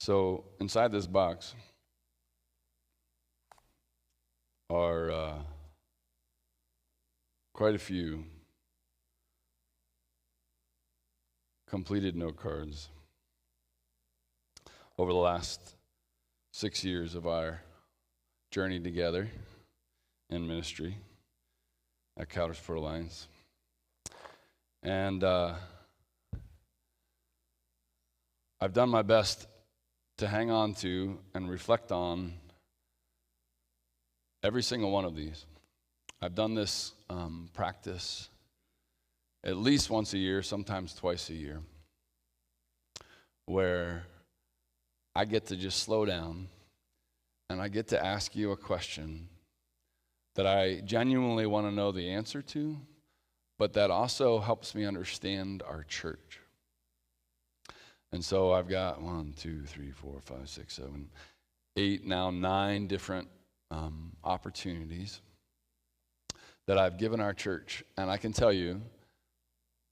So inside this box are quite a few completed note cards over the last 6 years of our journey together in ministry at Coudersford Alliance. And I've done my best to hang on to and reflect on every single one of these. I've done this practice at least once a year, sometimes twice a year, where I get to just slow down and I get to ask you a question that I genuinely want to know the answer to, but that also helps me understand our church. And so I've got 1, 2, 3, 4, 5, 6, 7, 8, now 9 different opportunities that I've given our church. And I can tell you,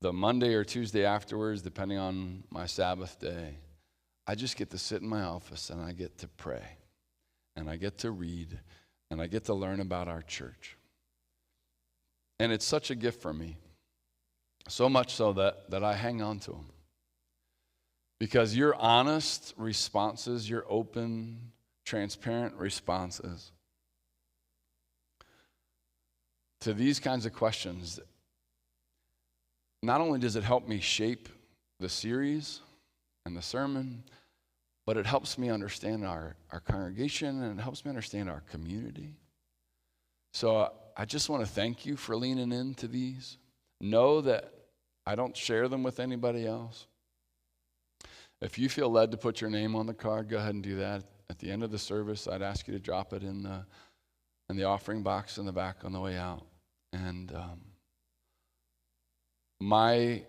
the Monday or Tuesday afterwards, depending on my Sabbath day, I just get to sit in my office and I get to pray. And I get to read. And I get to learn about our church. And it's such a gift for me. So much so that I hang on to them. Because your honest responses, your open, transparent responses to these kinds of questions, not only does it help me shape the series and the sermon, but it helps me understand our congregation and it helps me understand our community. So I just want to thank you for leaning into these. Know that I don't share them with anybody else. If you feel led to put your name on the card, go ahead and do that. At the end of the service, I'd ask you to drop it in the offering box in the back on the way out. And my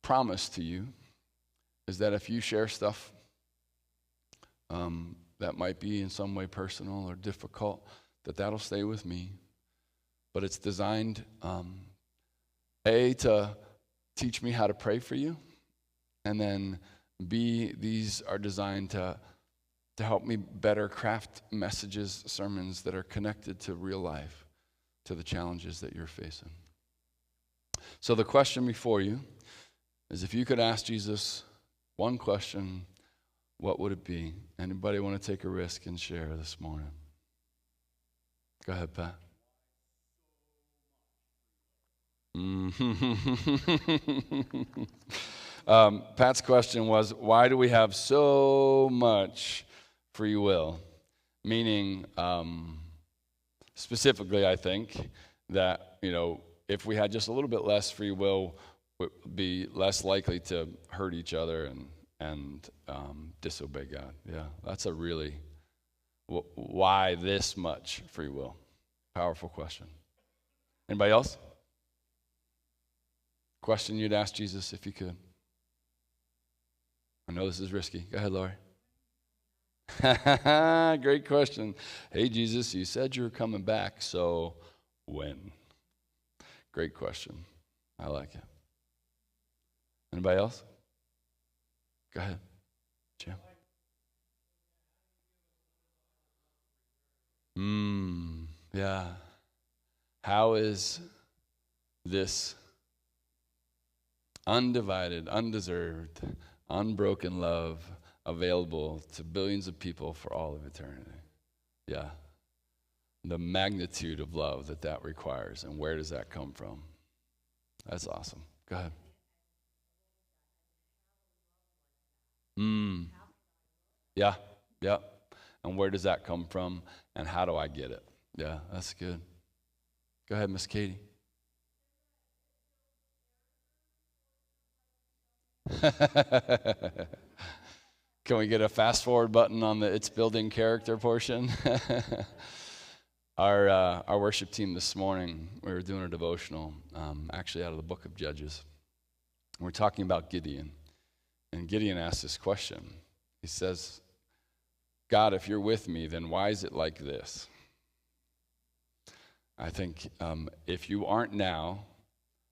promise to you is that if you share stuff that might be in some way personal or difficult, that'll stay with me. But it's designed, A, to teach me how to pray for you, and then B, these are designed to help me better craft messages, sermons that are connected to real life, to the challenges that you're facing. So the question before you is, if you could ask Jesus one question, what would it be? Anybody want to take a risk and share this morning? Go ahead, Pat. Pat's question was, why do we have so much free will? Meaning, specifically, I think that, if we had just a little bit less free will, we'd be less likely to hurt each other and disobey God. Yeah, that's a really, why this much free will? Powerful question. Anybody else? Question you'd ask Jesus if you could. I know this is risky. Go ahead, Lori. Great question. Hey, Jesus, you said you were coming back, so when? Great question. I like it. Anybody else? Go ahead, Jim. Yeah. How is this undivided, undeserved, unbroken love available to billions of people for all of eternity? Yeah. The magnitude of love that requires, and where does that come from? That's awesome. Go ahead. Yeah. And where does that come from, and how do I get it? Yeah, that's good. Go ahead, Miss Katie. Can we get a fast forward button on the it's building character portion? Our worship team this morning, we were doing a devotional, actually out of the book of Judges. We're talking about Gideon. And Gideon asked this question. He says, God, if you're with me, then why is it like this? I think if you aren't now,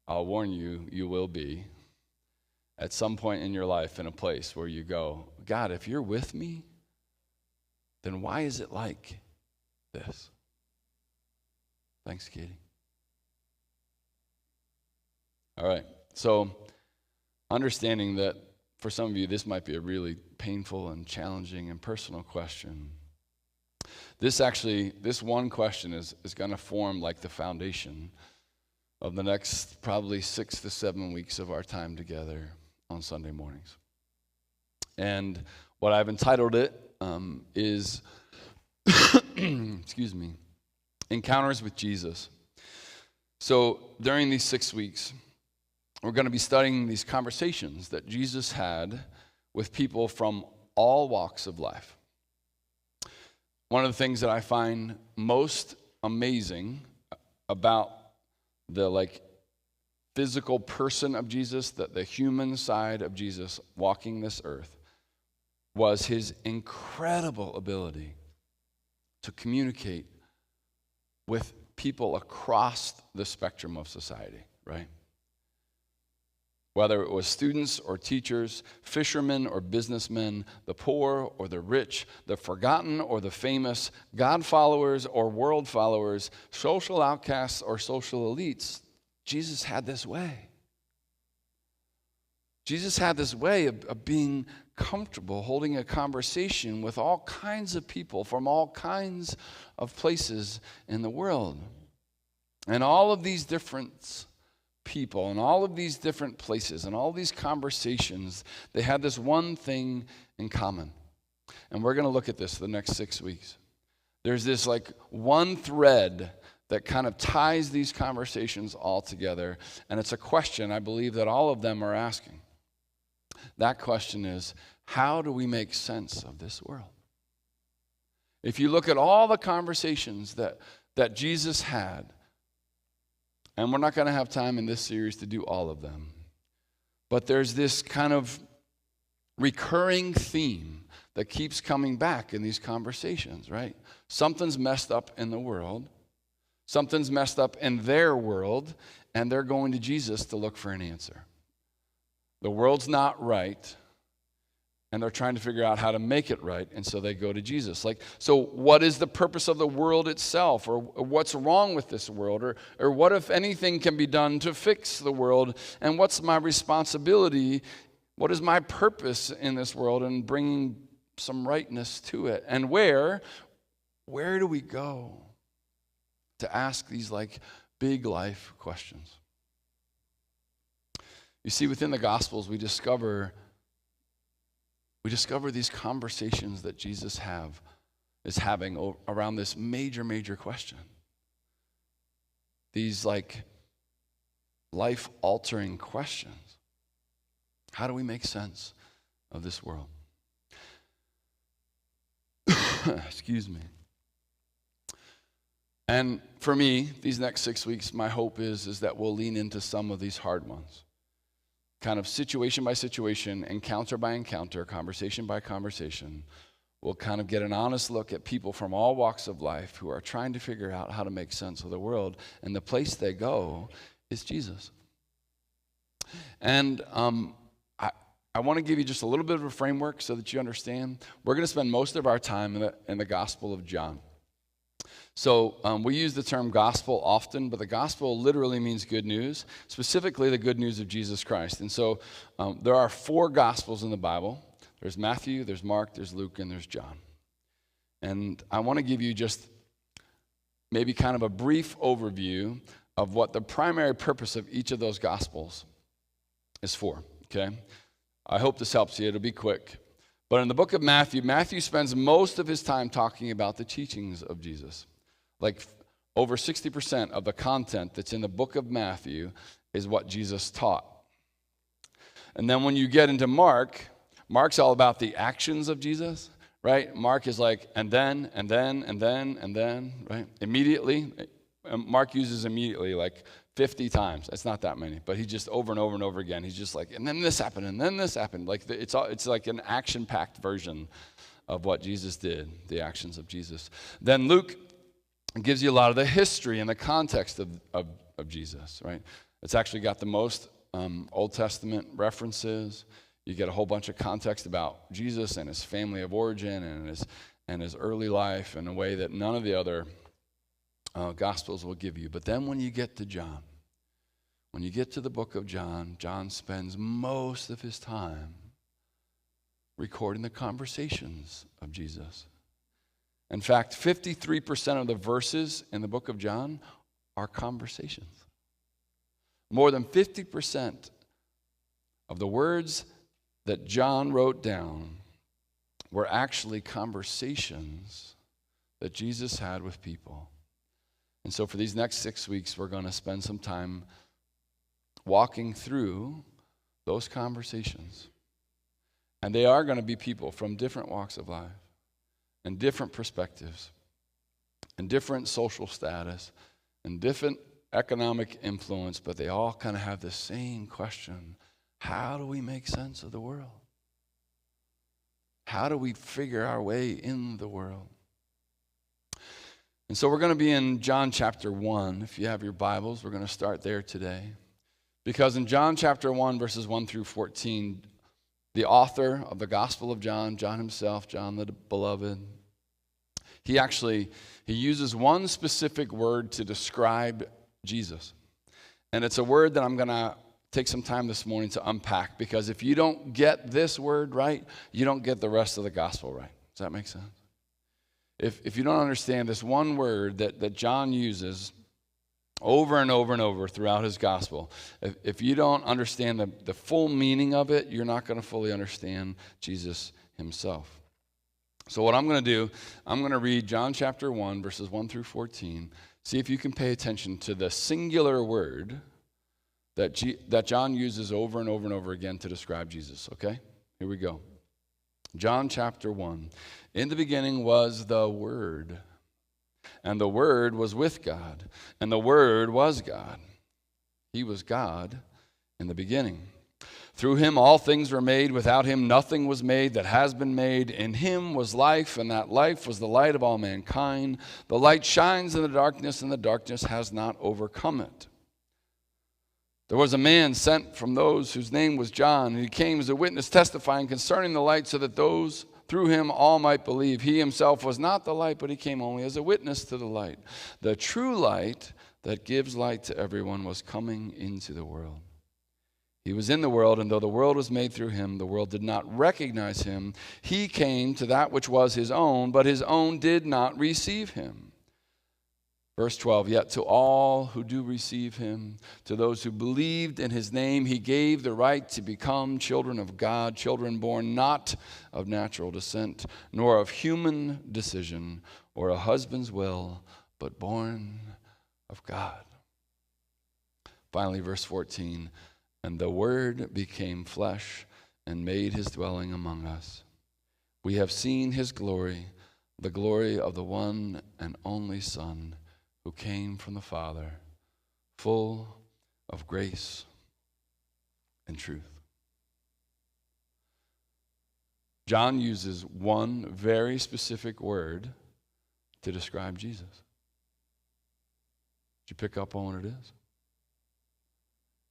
I'll warn you, you will be. at some point in your life in a place where you go, God, if you're with me, then why is it like this? Thanks, Katie. All right, so understanding that for some of you, this might be a really painful and challenging and personal question. This one question is going to form like the foundation of the next probably 6 to 7 weeks of our time together on Sunday mornings. And what I've entitled it is, excuse me, Encounters with Jesus. So during these 6 weeks, we're going to be studying these conversations that Jesus had with people from all walks of life. One of the things that I find most amazing about the physical person of Jesus, the human side of Jesus walking this earth, was his incredible ability to communicate with people across the spectrum of society, right? Whether it was students or teachers, fishermen or businessmen, the poor or the rich, the forgotten or the famous, God followers or world followers, social outcasts or social elites, Jesus had this way. Jesus had this way of being comfortable holding a conversation with all kinds of people from all kinds of places in the world. And all of these different people and all of these different places and all these conversations, they had this one thing in common. And we're going to look at this the next 6 weeks. There's this one thread that kind of ties these conversations all together. And it's a question I believe that all of them are asking. That question is, how do we make sense of this world? If you look at all the conversations that Jesus had, and we're not going to have time in this series to do all of them, but there's this kind of recurring theme that keeps coming back in these conversations, right? Something's messed up in the world. Something's messed up in their world, and they're going to Jesus to look for an answer. The world's not right, and they're trying to figure out how to make it right, and so they go to Jesus. So what is the purpose of the world itself, or what's wrong with this world, or what, if anything, can be done to fix the world, and what's my responsibility, what is my purpose in this world, and bringing some rightness to it, and where do we go to ask these big life questions? You see, within the Gospels, we discover these conversations that Jesus is having around this major question. These life-altering questions. How do we make sense of this world? Excuse me. And for me, these next 6 weeks, my hope is that we'll lean into some of these hard ones. Kind of situation by situation, encounter by encounter, conversation by conversation, we'll kind of get an honest look at people from all walks of life who are trying to figure out how to make sense of the world, and the place they go is Jesus. And I want to give you just a little bit of a framework so that you understand. We're going to spend most of our time in the Gospel of John. So we use the term gospel often, but the gospel literally means good news, specifically the good news of Jesus Christ. And so there are 4 gospels in the Bible. There's Matthew, there's Mark, there's Luke, and there's John. And I want to give you just maybe kind of a brief overview of what the primary purpose of each of those gospels is for, okay? I hope this helps you. It'll be quick. But in the book of Matthew spends most of his time talking about the teachings of Jesus. Over 60% of the content that's in the book of Matthew is what Jesus taught. And then when you get into Mark's all about the actions of Jesus, right? Mark is and then, right? Immediately. Mark uses immediately 50 times. It's not that many, but he just over and over and over again. He's just and then this happened, and then this happened. It's like an action-packed version of what Jesus did, the actions of Jesus. Then Luke gives you a lot of the history and the context of Jesus, right? It's actually got the most Old Testament references. You get a whole bunch of context about Jesus and his family of origin and his early life in a way that none of the other Gospels will give you. But then when you get to John, when you get to the book of John, John spends most of his time recording the conversations of Jesus. In fact, 53% of the verses in the book of John are conversations. More than 50% of the words that John wrote down were actually conversations that Jesus had with people. And so for these next 6 weeks, we're going to spend some time walking through those conversations. And they are going to be people from different walks of life and different perspectives and different social status and different economic influence, but they all kind of have the same question. How do we make sense of the world? How do we figure our way in the world? And so we're going to be in John chapter 1. If you have your Bibles, we're going to start there today. Because in John chapter 1, verses 1 through 14, the author of the Gospel of John, John himself, John the Beloved, he uses one specific word to describe Jesus. And it's a word that I'm going to take some time this morning to unpack, because if you don't get this word right, you don't get the rest of the gospel right. Does that make sense? If you don't understand this one word that John uses over and over and over throughout his gospel, if you don't understand the full meaning of it, you're not going to fully understand Jesus himself. So what I'm going to do, I'm going to read John chapter 1, verses 1 through 14. See if you can pay attention to the singular word that John uses over and over and over again to describe Jesus, okay? Here we go. John chapter 1. In the beginning was the Word, and the Word was with God, and the Word was God. He was God in the beginning. Through him all things were made. Without him nothing was made that has been made. In him was life, and that life was the light of all mankind. The light shines in the darkness, and the darkness has not overcome it. There was a man sent from those whose name was John, and he came as a witness testifying concerning the light, so that those through him all might believe. He himself was not the light, but he came only as a witness to the light. The true light that gives light to everyone was coming into the world. He was in the world, and though the world was made through him, the world did not recognize him. He came to that which was his own, but his own did not receive him. Verse 12, yet to all who do receive him, to those who believed in his name, he gave the right to become children of God, children born not of natural descent, nor of human decision or a husband's will, but born of God. Finally, verse 14, and the Word became flesh and made his dwelling among us. We have seen his glory, the glory of the one and only Son, who came from the Father, full of grace and truth. John uses one very specific word to describe Jesus. Did you pick up on what it is?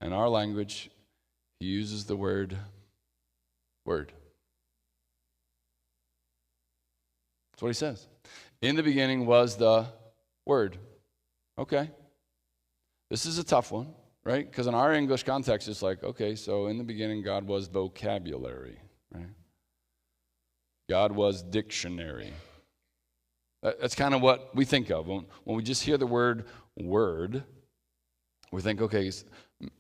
In our language, he uses the word. That's what he says. In the beginning was the Word. Okay. This is a tough one, right? Because in our English context, it's like, okay, so in the beginning, God was vocabulary, right? God was dictionary. That's kind of what we think of. When we just hear the word, we think, okay,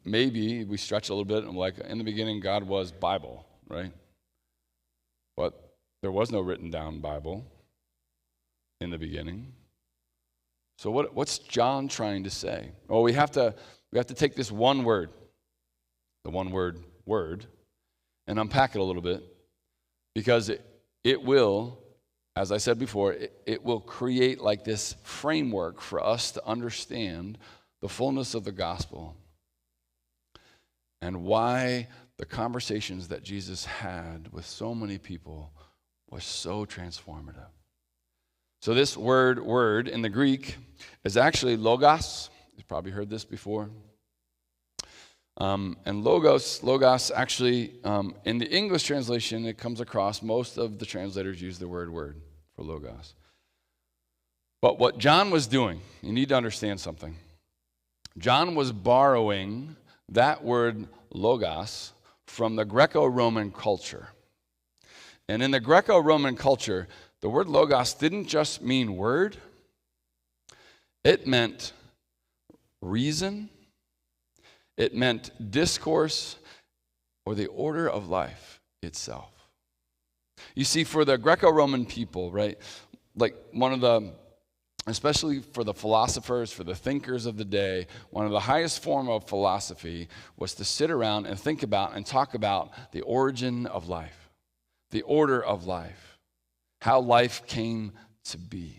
maybe we stretch a little bit and like, in the beginning, God was Bible, right? But there was no written down Bible in the beginning. So what's John trying to say? Well, we have to take this one word, the one word, and unpack it a little bit, because it will, as I said before, it will create like this framework for us to understand the fullness of the gospel and why the conversations that Jesus had with so many people was so transformative. So this word in the Greek is actually logos. You've probably heard this before. And logos actually, in the English translation, it comes across, most of the translators use the word for logos. But what John was doing, you need to understand something. John was borrowing that word logos from the Greco-Roman culture. And in the Greco-Roman culture, the word logos didn't just mean word. It meant reason. It meant discourse or the order of life itself. You see, for the Greco-Roman people, right, like especially for the philosophers, for the thinkers of the day, one of the highest form of philosophy was to sit around and think about and talk about the origin of life, the order of life, how life came to be,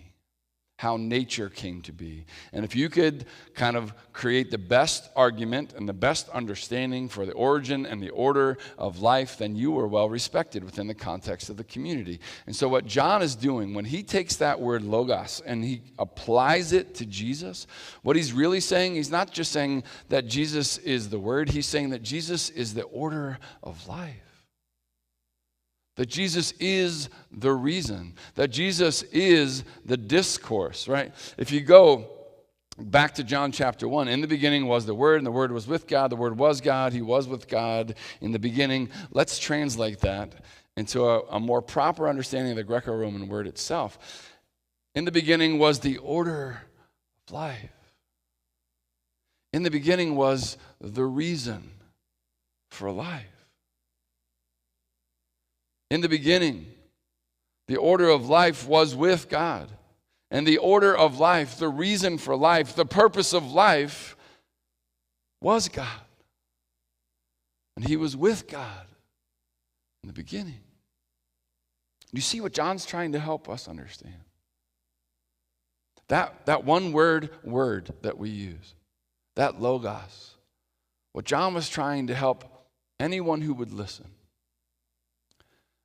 how nature came to be. And if you could kind of create the best argument and the best understanding for the origin and the order of life, then you were well respected within the context of the community. And so what John is doing, when he takes that word logos and he applies it to Jesus, what he's really saying, he's not just saying that Jesus is the word, he's saying that Jesus is the order of life. That Jesus is the reason, that Jesus is the discourse, right? If you go back to John chapter 1, in the beginning was the Word, and the Word was with God, the Word was God, He was with God in the beginning. Let's translate that into a more proper understanding of the Greco-Roman word itself. In the beginning was the order of life. In the beginning was the reason for life. In the beginning, the order of life was with God. And the order of life, the reason for life, the purpose of life was God. And He was with God in the beginning. You see what John's trying to help us understand? That one word that we use, that logos, what John was trying to help anyone who would listen,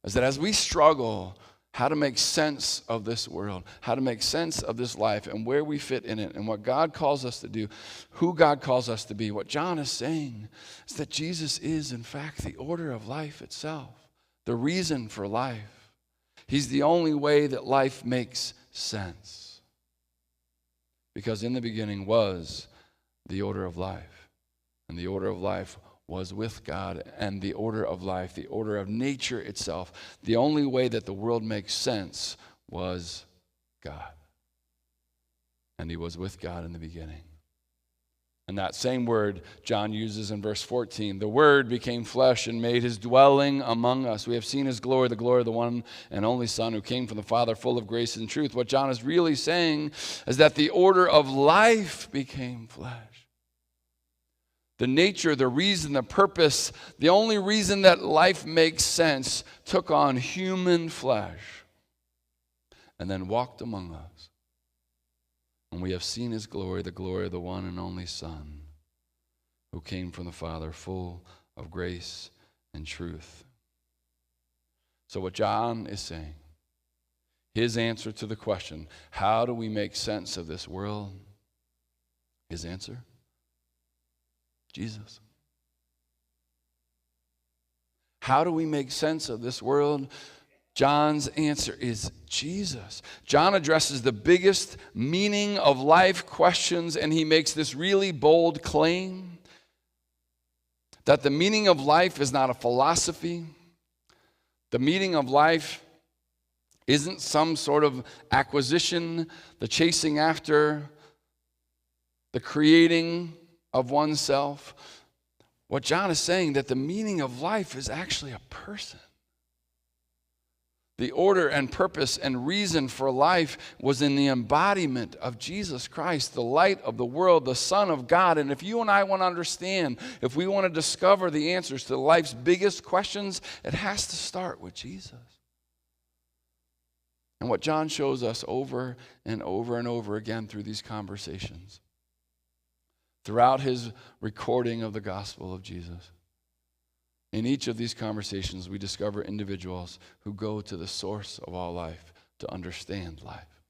is that as we struggle how to make sense of this world, how to make sense of this life and where we fit in it and what God calls us to do, who God calls us to be, what John is saying is that Jesus is, in fact, the order of life itself, the reason for life. He's the only way that life makes sense. Because in the beginning was the order of life, and the order of life was with God, and the order of life, the order of nature itself, the only way that the world makes sense was God. And He was with God in the beginning. And that same word John uses in verse 14, the Word became flesh and made His dwelling among us. We have seen His glory, the glory of the one and only Son who came from the Father, full of grace and truth. What John is really saying is that the order of life became flesh. The nature, the reason, the purpose, the only reason that life makes sense took on human flesh and then walked among us. And we have seen His glory, the glory of the one and only Son who came from the Father, full of grace and truth. So what John is saying, his answer to the question, how do we make sense of this world? His answer? Jesus. How do we make sense of this world? John's answer is Jesus. John addresses the biggest meaning of life questions, and he makes this really bold claim that the meaning of life is not a philosophy. The meaning of life isn't some sort of acquisition, the chasing after, the creating of oneself. What John is saying, that the meaning of life is actually a person. The order and purpose and reason for life was in the embodiment of Jesus Christ, the light of the world, the Son of God. And if you and I want to understand, if we want to discover the answers to life's biggest questions, it has to start with Jesus. And what John shows us over and over and over again through these conversations, throughout his recording of the gospel of Jesus, in each of these conversations, we discover individuals who go to the source of all life to understand life,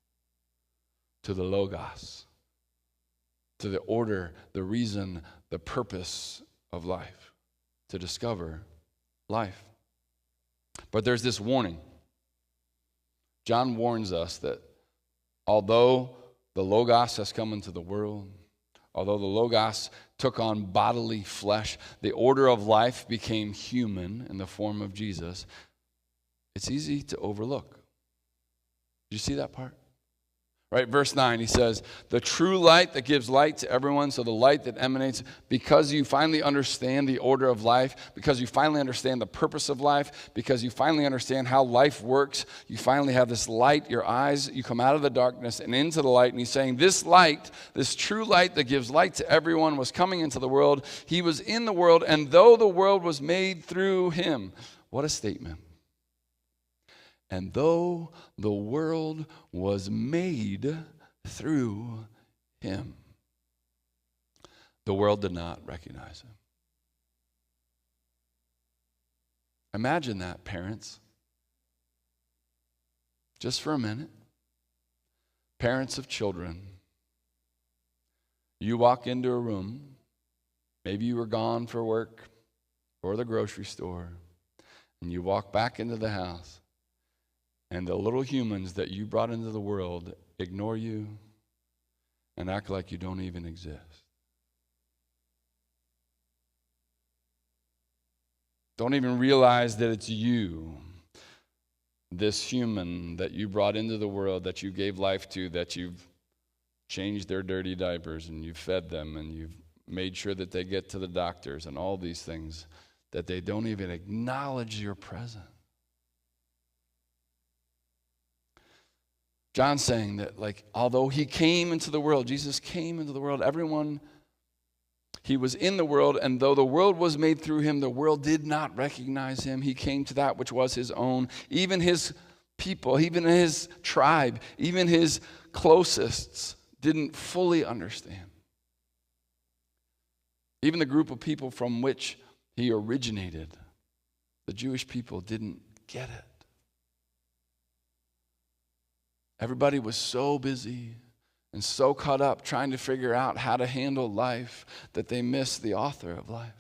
to the logos, to the order, the reason, the purpose of life, to discover life. But there's this warning. John warns us that although the Logos has come into the world, although the Logos took on bodily flesh, the order of life became human in the form of Jesus, it's easy to overlook. Did you see that part? Right, verse 9, he says, the true light that gives light to everyone, so the light that emanates, because you finally understand the order of life, because you finally understand the purpose of life, because you finally understand how life works, you finally have this light, your eyes, you come out of the darkness and into the light, and he's saying this light, this true light that gives light to everyone was coming into the world. He was in the world, and though the world was made through him. What a statement. And though the world was made through him, the world did not recognize him. Imagine that, parents. Just for a minute. Parents of children. You walk into a room. Maybe you were gone for work or the grocery store. And you walk back into the house. And the little humans that you brought into the world ignore you and act like you don't even exist. Don't even realize that it's you, this human that you brought into the world, that you gave life to, that you've changed their dirty diapers and you've fed them and you've made sure that they get to the doctors and all these things, that they don't even acknowledge your presence. John's saying that, although he came into the world, Jesus came into the world, he was in the world, and though the world was made through him, the world did not recognize him. He came to that which was his own. Even his people, even his tribe, even his closest didn't fully understand. Even the group of people from which he originated, the Jewish people, didn't get it. Everybody was so busy and so caught up trying to figure out how to handle life that they missed the author of life.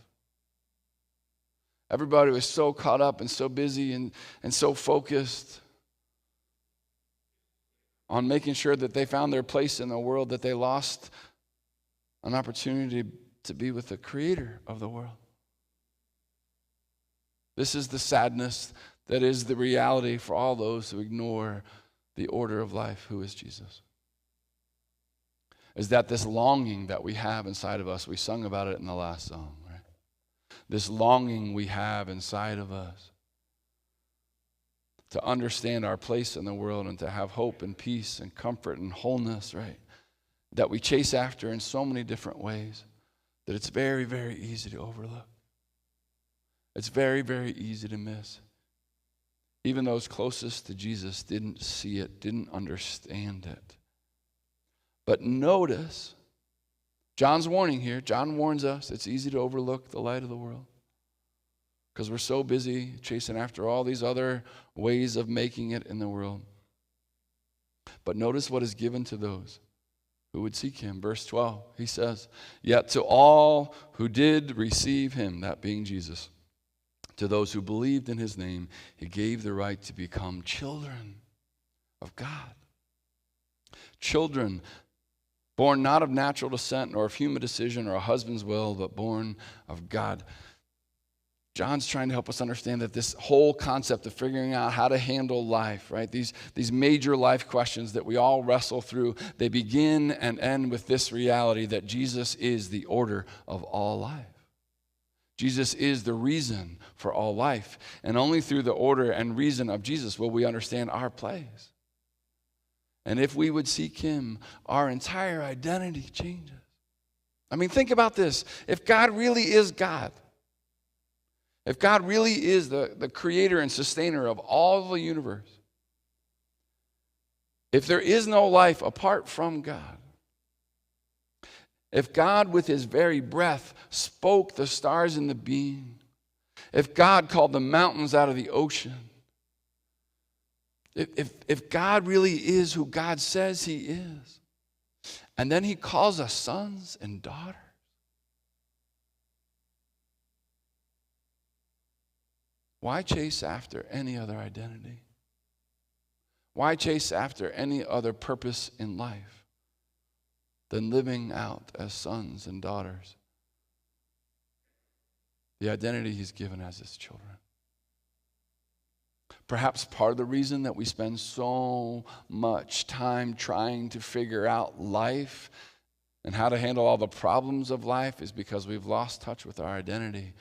Everybody was so caught up and so busy and so focused on making sure that they found their place in the world that they lost an opportunity to be with the creator of the world. This is the sadness that is the reality for all those who ignore the order of life, who is Jesus. Is that this longing that we have inside of us, we sung about it in the last song, right? This longing we have inside of us to understand our place in the world and to have hope and peace and comfort and wholeness, right? That we chase after in so many different ways that it's very, very easy to overlook. It's very, very easy to miss. Even those closest to Jesus didn't see it, didn't understand it. But notice, John's warning here. John warns us it's easy to overlook the light of the world because we're so busy chasing after all these other ways of making it in the world. But notice what is given to those who would seek him. Verse 12, he says, yet to all who did receive him, that being Jesus, to those who believed in his name, he gave the right to become children of God. Children born not of natural descent, nor of human decision or a husband's will, but born of God. John's trying to help us understand that this whole concept of figuring out how to handle life, right? These major life questions that we all wrestle through, they begin and end with this reality that Jesus is the order of all life. Jesus is the reason for all life. And only through the order and reason of Jesus will we understand our place. And if we would seek him, our entire identity changes. I mean, think about this. If God really is God, if God really is the creator and sustainer of all the universe, if there is no life apart from God, if God with his very breath spoke the stars into being, if God called the mountains out of the ocean, if God really is who God says he is, and then he calls us sons and daughters, Why chase after any other identity? Why chase after any other purpose in life than living out as sons and daughters the identity he's given as his children? Perhaps part of the reason that we spend so much time trying to figure out life and how to handle all the problems of life is because we've lost touch with our identity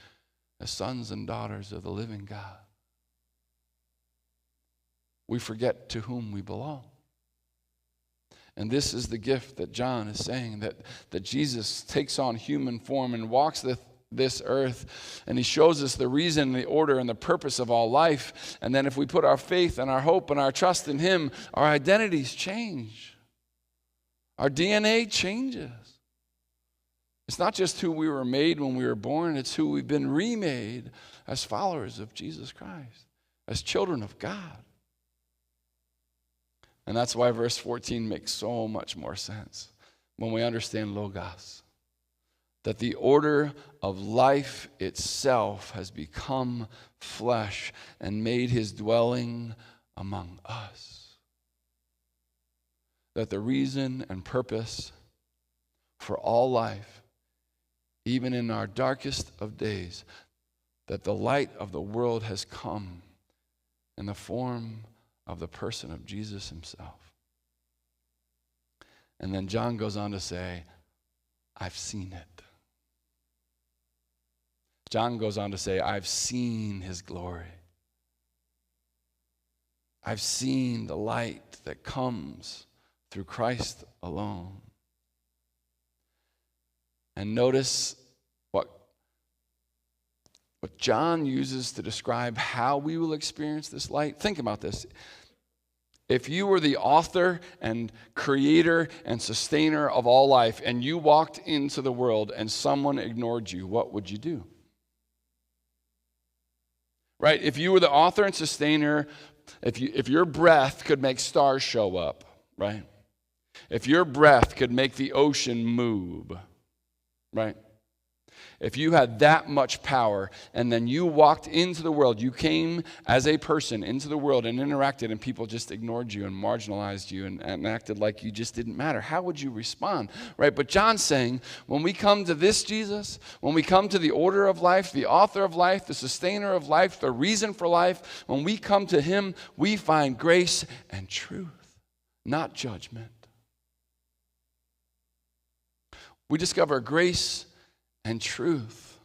as sons and daughters of the living God. We forget to whom we belong. And this is the gift that John is saying, that Jesus takes on human form and walks this earth, and he shows us the reason, the order, and the purpose of all life. And then if we put our faith and our hope and our trust in him, our identities change. Our DNA changes. It's not just who we were made when we were born, it's who we've been remade as followers of Jesus Christ, as children of God. And that's why verse 14 makes so much more sense when we understand Logos. That the order of life itself has become flesh and made his dwelling among us. That the reason and purpose for all life, even in our darkest of days, that the light of the world has come in the form of the person of Jesus himself. And then John goes on to say, I've seen it. John goes on to say, I've seen his glory. I've seen the light that comes through Christ alone. And notice what John uses to describe how we will experience this light. Think about this. If you were the author and creator and sustainer of all life, and you walked into the world and someone ignored you, what would you do? Right? If you were the author and sustainer, if your breath could make stars show up, right? If your breath could make the ocean move, right? If you had that much power and then you walked into the world, you came as a person into the world and interacted, and people just ignored you and marginalized you and acted like you just didn't matter, how would you respond? Right? But John's saying, when we come to this Jesus, when we come to the order of life, the author of life, the sustainer of life, the reason for life, when we come to him, we find grace and truth, not judgment. We discover grace and truth,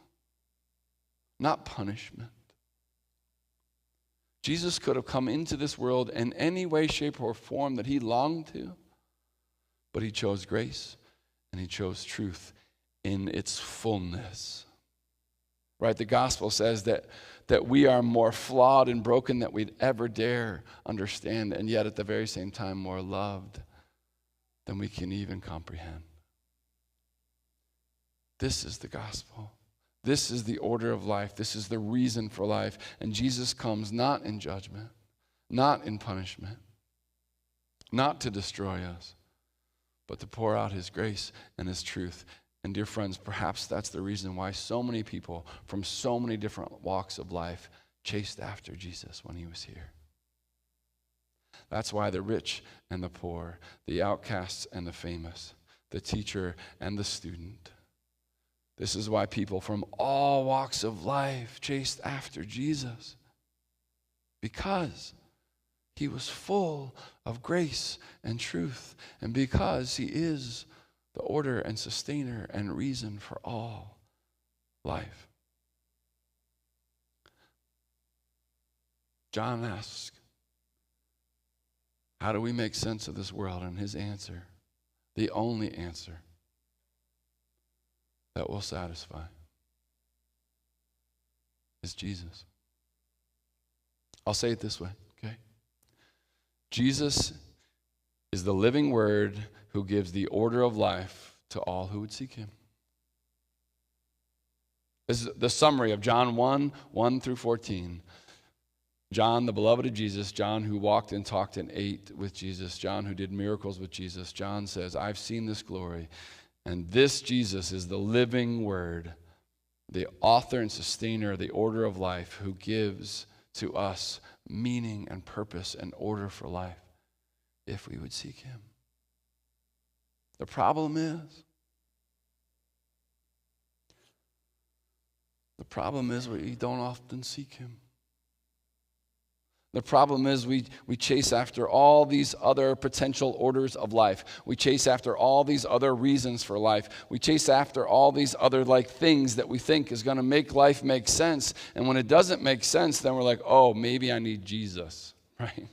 not punishment. Jesus could have come into this world in any way, shape, or form that he longed to, but he chose grace and he chose truth in its fullness. Right? The gospel says that we are more flawed and broken than we'd ever dare understand, and yet at the very same time more loved than we can even comprehend. This is the gospel. This is the order of life. This is the reason for life. And Jesus comes not in judgment, not in punishment, not to destroy us, but to pour out his grace and his truth. And dear friends, perhaps that's the reason why so many people from so many different walks of life chased after Jesus when he was here. That's why the rich and the poor, the outcasts and the famous, the teacher and the student, this is why people from all walks of life chased after Jesus, because he was full of grace and truth, and because he is the order and sustainer and reason for all life. John asks, how do we make sense of this world? And his answer, the only answer that will satisfy, is Jesus. I'll say it this way, okay? Jesus is the living word who gives the order of life to all who would seek him. This is the summary of John 1 through 14. John, the beloved of Jesus, John who walked and talked and ate with Jesus, John who did miracles with Jesus. John says, I've seen this glory. And this Jesus is the living word the author and sustainer of the order of life, who gives to us meaning and purpose and order for life if we would seek him. The problem is we don't often seek him. The problem is we chase after all these other potential orders of life. We chase after all these other reasons for life. We chase after all these other things that we think is going to make life make sense. And when it doesn't make sense, then we're like, oh, maybe I need Jesus, right?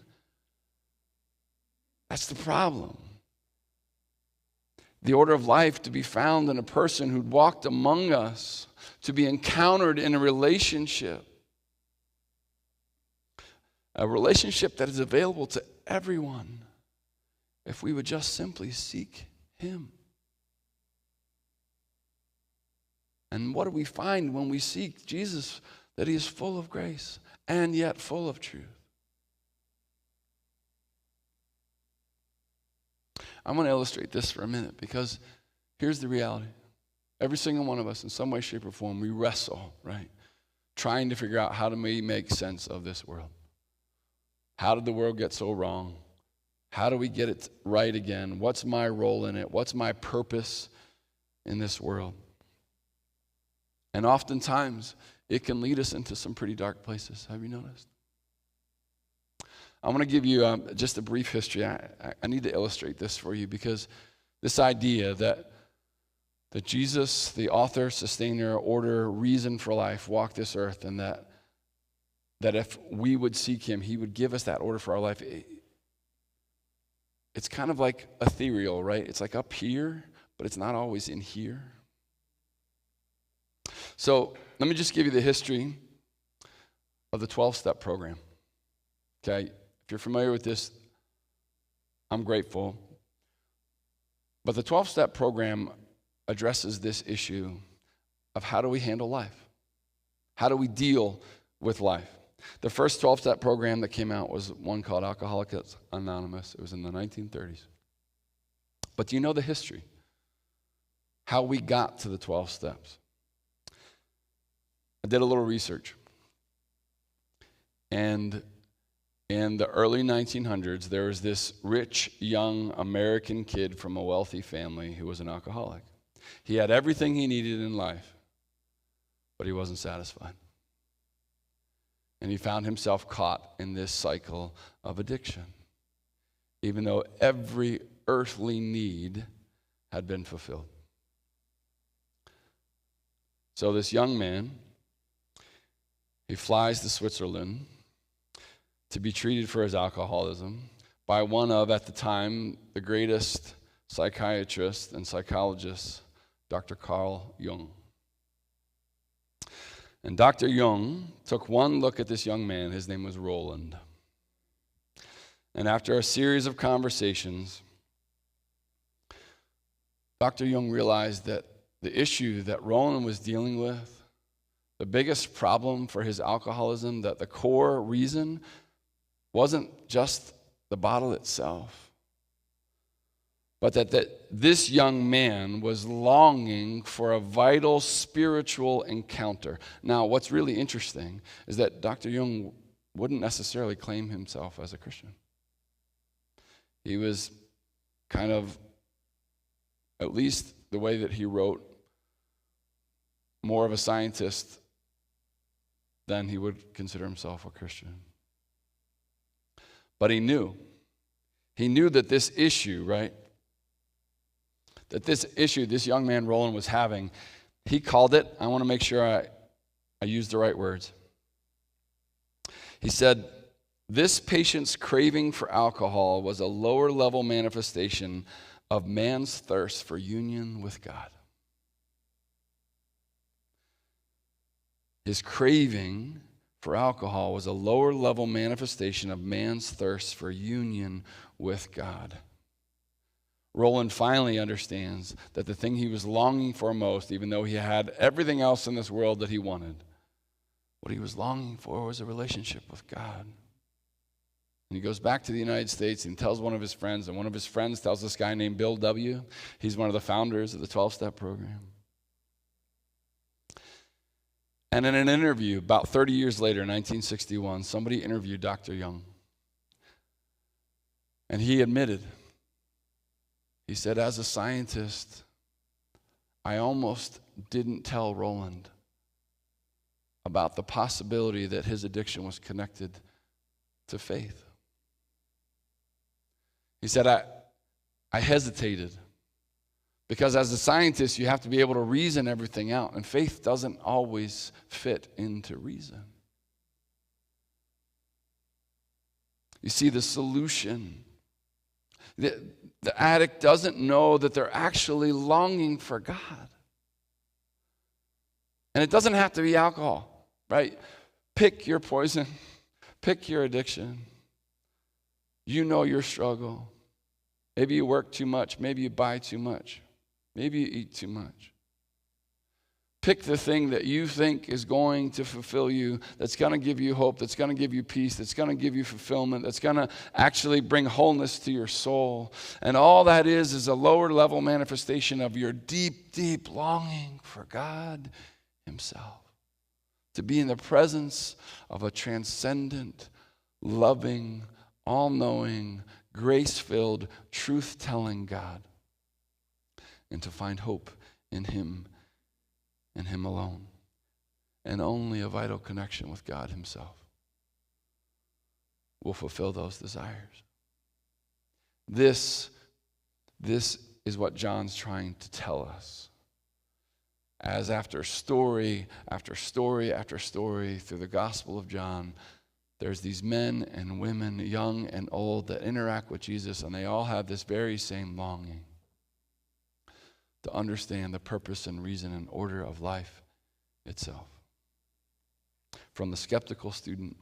That's the problem. The order of life to be found in a person who'd walked among us, to be encountered in a relationship that is available to everyone if we would just simply seek him. And what do we find when we seek Jesus? That he is full of grace and yet full of truth. I'm going to illustrate this for a minute, because here's the reality. Every single one of us, in some way, shape, or form, we wrestle, right? Trying to figure out how do we make sense of this world. How did the world get so wrong? How do we get it right again? What's my role in it? What's my purpose in this world? And oftentimes, it can lead us into some pretty dark places. Have you noticed? I'm going to give you just a brief history. I need to illustrate this for you, because this idea that Jesus, the author, sustainer, order, reason for life, walked this earth, and that if we would seek him, he would give us that order for our life. It's kind of like ethereal, right? It's like up here, but it's not always in here. So let me just give you the history of the 12-step program. Okay, if you're familiar with this, I'm grateful. But the 12-step program addresses this issue of how do we handle life? How do we deal with life? The first 12-step program that came out was one called Alcoholics Anonymous. It was in the 1930s. But do you know the history? How we got to the 12 steps? I did a little research. And in the early 1900s, there was this rich, young American kid from a wealthy family who was an alcoholic. He had everything he needed in life, but he wasn't satisfied. And he found himself caught in this cycle of addiction, even though every earthly need had been fulfilled. So this young man, he flies to Switzerland to be treated for his alcoholism by one of, at the time, the greatest psychiatrists and psychologists, Dr. Carl Jung. And Dr. Jung took one look at this young man. His name was Roland. And after a series of conversations, Dr. Jung realized that the issue that Roland was dealing with, the biggest problem for his alcoholism, that the core reason wasn't just the bottle itself, but that this young man was longing for a vital spiritual encounter. Now, what's really interesting is that Dr. Jung wouldn't necessarily claim himself as a Christian. He was kind of, at least the way that he wrote, more of a scientist than he would consider himself a Christian. But he knew that this issue, right, that this issue this young man Roland was having, he called it, I want to make sure I use the right words. He said, this patient's craving for alcohol was a lower level manifestation of man's thirst for union with God. His craving for alcohol was a lower level manifestation of man's thirst for union with God. Roland finally understands that the thing he was longing for most, even though he had everything else in this world that he wanted, what he was longing for was a relationship with God. And he goes back to the United States and tells one of his friends, and one of his friends tells this guy named Bill W. He's one of the founders of the 12-step program. And in an interview about 30 years later, 1961, somebody interviewed Dr. Young. And he admitted, he said, as a scientist, I almost didn't tell Roland about the possibility that his addiction was connected to faith. He said, I hesitated because as a scientist, you have to be able to reason everything out, and faith doesn't always fit into reason. You see, the solution, the addict doesn't know that they're actually longing for God. And it doesn't have to be alcohol, right? Pick your poison, pick your addiction. You know your struggle. Maybe you work too much, maybe you buy too much, maybe you eat too much. Pick the thing that you think is going to fulfill you, that's going to give you hope, that's going to give you peace, that's going to give you fulfillment, that's going to actually bring wholeness to your soul. And all that is a lower level manifestation of your deep, deep longing for God Himself. To be in the presence of a transcendent, loving, all-knowing, grace-filled, truth-telling God. And to find hope in Him and Him alone. And only a vital connection with God Himself will fulfill those desires. This is what John's trying to tell us. As after story after story after story through the Gospel of John, there's these men and women, young and old, that interact with Jesus, and they all have this very same longing to understand the purpose and reason and order of life itself. From the skeptical student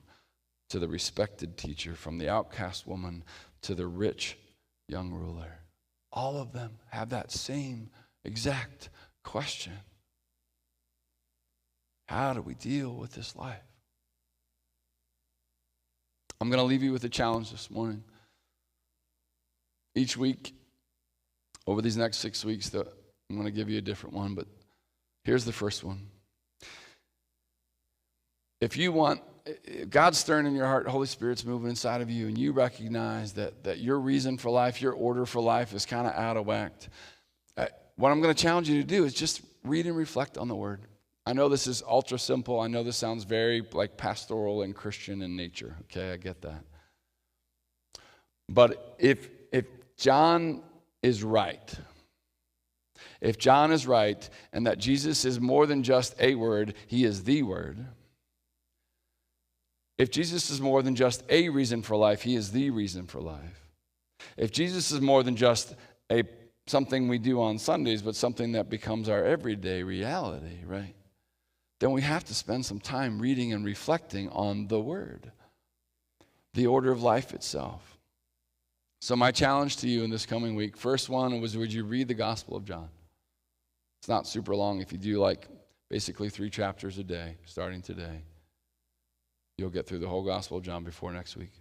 to the respected teacher, from the outcast woman to the rich young ruler, all of them have that same exact question. How do we deal with this life? I'm going to leave you with a challenge this morning. Each week, over these next 6 weeks, I'm going to give you a different one, but here's the first one. If God's stirring in your heart, Holy Spirit's moving inside of you, and you recognize that your reason for life, your order for life is kind of out of whack, what I'm going to challenge you to do is just read and reflect on the Word. I know this is ultra simple. I know this sounds very like pastoral and Christian in nature. Okay, I get that. But if John is right, if John is right, and that Jesus is more than just a word, He is the Word. If Jesus is more than just a reason for life, He is the reason for life. If Jesus is more than just something we do on Sundays, but something that becomes our everyday reality, right? Then we have to spend some time reading and reflecting on the Word, the order of life itself. So my challenge to you in this coming week, first one was, would you read the Gospel of John? It's not super long. If you do like basically 3 chapters a day, starting today, you'll get through the whole Gospel of John before next week.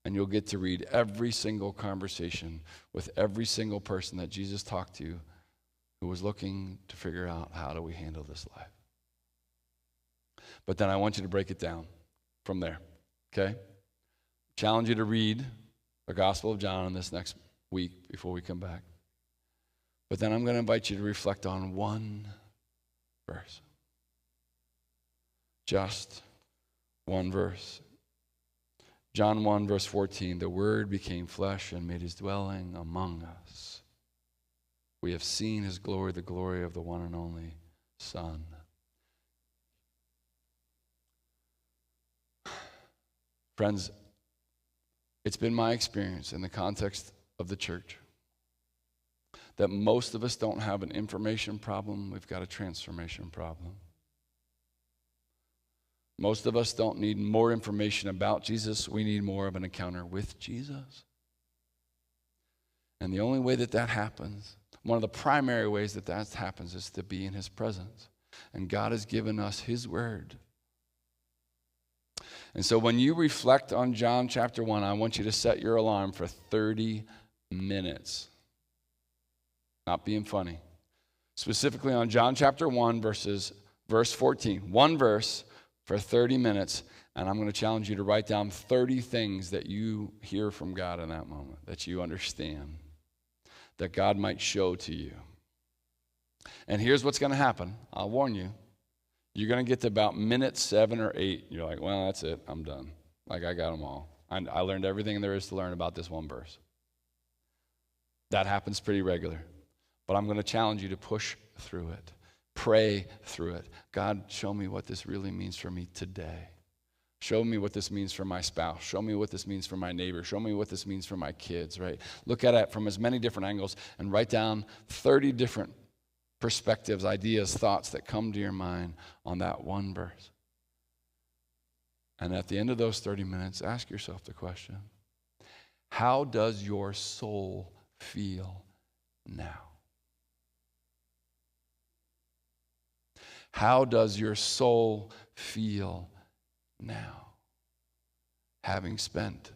And you'll get to read every single conversation with every single person that Jesus talked to who was looking to figure out, how do we handle this life? But then I want you to break it down from there, okay? Challenge you to read the Gospel of John in this next week before we come back. But then I'm going to invite you to reflect on one verse. Just one verse. John 1, verse 14, the Word became flesh and made His dwelling among us. We have seen His glory, the glory of the one and only Son. Friends, it's been my experience in the context of the church that most of us don't have an information problem, we've got a transformation problem. Most of us don't need more information about Jesus, we need more of an encounter with Jesus. And the only way that happens, one of the primary ways that happens, is to be in His presence. And God has given us His Word. And so when you reflect on John chapter 1, I want you to set your alarm for 30 minutes. Not being funny. Specifically on John chapter 1, verses Verse 14, one verse for 30 minutes, and I'm going to challenge you to write down 30 things that you hear from God in that moment, that you understand, that God might show to you. And here's what's going to happen. I'll warn you. You're going to get to about minute 7 or 8. You're like, well, that's it. I'm done. Like, I got them all. I learned everything there is to learn about this one verse. That happens pretty regular. But I'm going to challenge you to push through it. Pray through it. God, show me what this really means for me today. Show me what this means for my spouse. Show me what this means for my neighbor. Show me what this means for my kids, right? Look at it from as many different angles and write down 30 different perspectives, ideas, thoughts that come to your mind on that one verse. And at the end of those 30 minutes, ask yourself the question, how does your soul feel now? How does your soul feel now? Having spent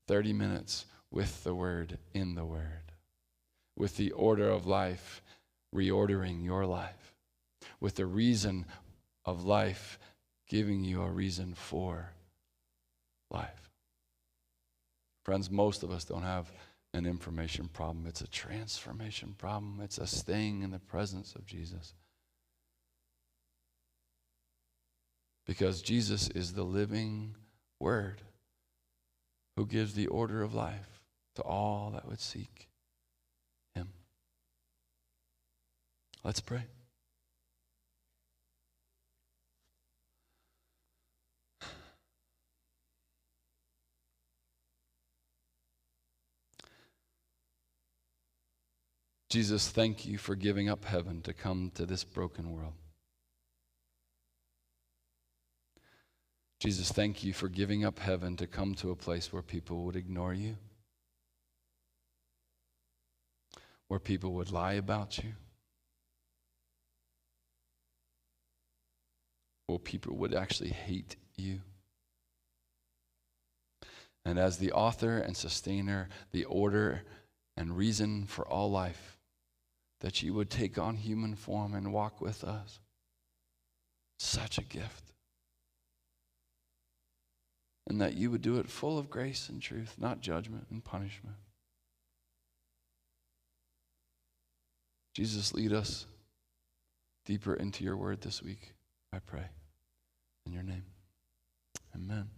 30 minutes with the Word, in the Word, with the order of life, reordering your life, with the reason of life, giving you a reason for life. Friends, most of us don't have an information problem. It's a transformation problem. It's a staying in the presence of Jesus. Because Jesus is the living Word who gives the order of life to all that would seek Him. Let's pray. Jesus, thank you for giving up heaven to come to this broken world. Jesus, thank you for giving up heaven to come to a place where people would ignore you, where people would lie about you, where people would actually hate you. And as the author and sustainer, the order and reason for all life, that you would take on human form and walk with us. Such a gift. And that you would do it full of grace and truth, not judgment and punishment. Jesus, lead us deeper into your word this week, I pray. In your name, amen.